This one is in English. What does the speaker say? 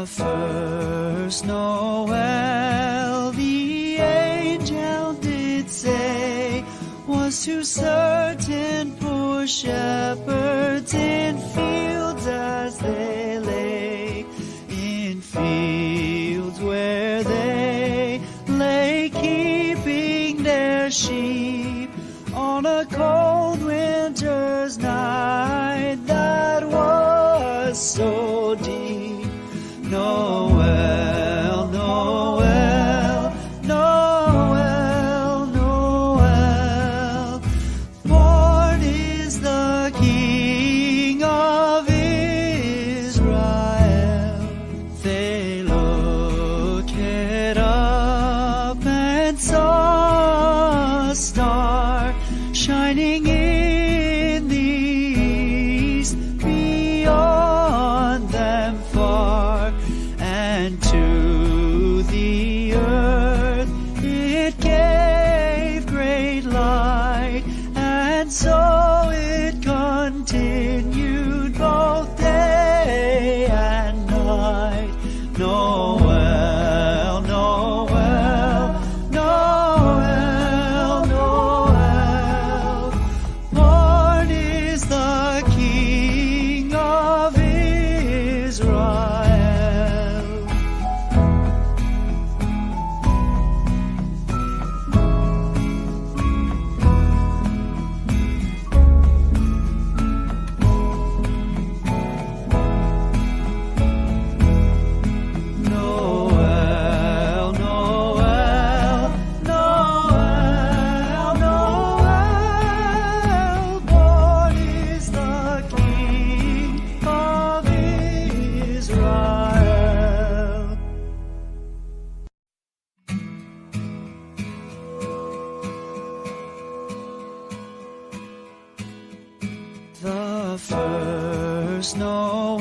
first Noel, the angel did say, was to certain poor shepherds in fields as they lay, in fields where they lay keeping their sheep on a cold winter's night that was so deep. Noel, Noel, Noel, Noel, born is the King of Israel. They looked up and saw a star shining in the east beyond them far, and to the earth it gave great light, and so it continued both day and night. Noel, Noel, Noel, Noel, born is the King of Israel. Noel, Noel, Noel, Noel, born is the King of Israel. The first Noel,